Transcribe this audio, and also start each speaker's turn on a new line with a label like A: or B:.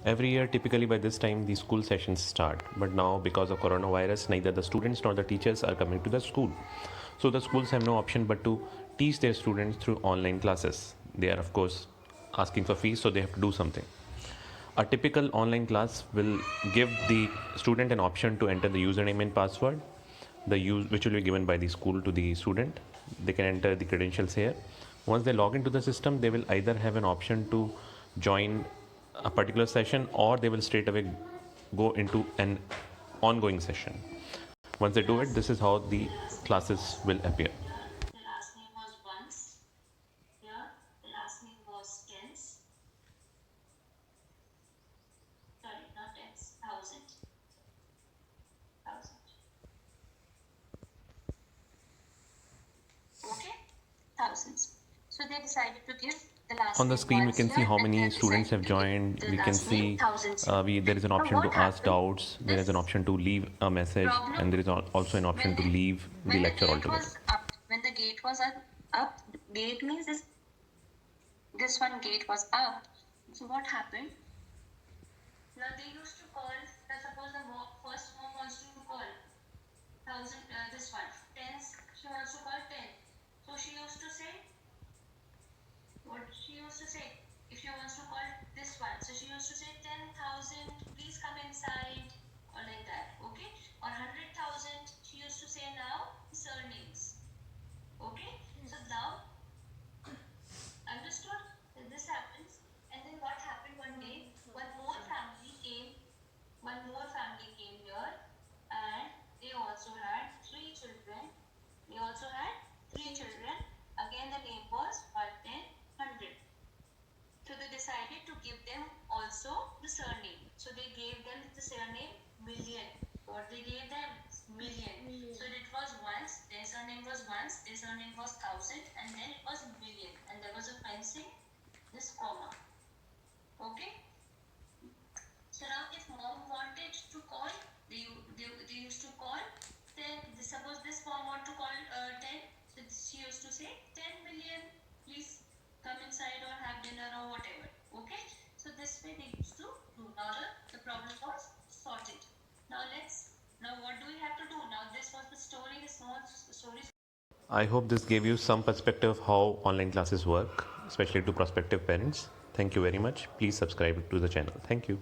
A: Every year, typically by this time, the school sessions start. But now, because of coronavirus, neither the students nor the teachers are coming to the school. So the schools have no option but to teach their students through online classes. They are, of course, asking for fees, so they have to do something. A typical online class will give the student an option to enter the username and password, which will be given by the school to the student. They can enter the credentials here. Once they log into the system, they will either have an option to join a particular session, or they will straight away go into an ongoing session. Once they do it, this is how the classes will appear.
B: The last name was once. Here, the last name was tens. Sorry, not tens, thousand. Thousand. Okay? Thousands. So they decided to give the last
A: On the
B: name
A: screen, we
B: once
A: can see
B: here,
A: how
B: and
A: many
B: then
A: students
B: decided
A: have
B: to give
A: joined.
B: the
A: We can
B: last name
A: see
B: thousands here.
A: there is an
B: Now
A: option to
B: what
A: ask
B: happened?
A: doubts. There is an
B: This
A: option to leave a message, and there
B: problem
A: is also an option to leave the
B: when the
A: lecture
B: gate
A: altogether.
B: was up, when the gate was up, gate means this one gate was up. So what happened? Now they used to call. Suppose the first mom wants to call thousand. This one tens. She wants to call 10. So she used to say what she used to say. If she wants to call this one, so she used to say 10,000. Please come inside, or like that. Okay, or 100,000. She used to say now surnames. Okay, so now understood that this happens, and then what happened one day? One more family came here, and they also had three children. Again, the name was 100. So they decided to give them also the surname. So they gave them the surname Million. What they gave them? Million. So it was once, their surname was once, their surname was thousand, and then it was million. And there was a fencing, this comma. Okay? So now if mom wanted to call, they used to call, then suppose this mom want to call 10, so she used to say 10 million, please come inside or have dinner or whatever. Okay, so this way they used to do. Now the problem was sorted. Now what do we have to do? Now this was the story, the small story.
A: I hope this gave you some perspective of how online classes work, especially to prospective parents. Thank you very much. Please subscribe to the channel. Thank you.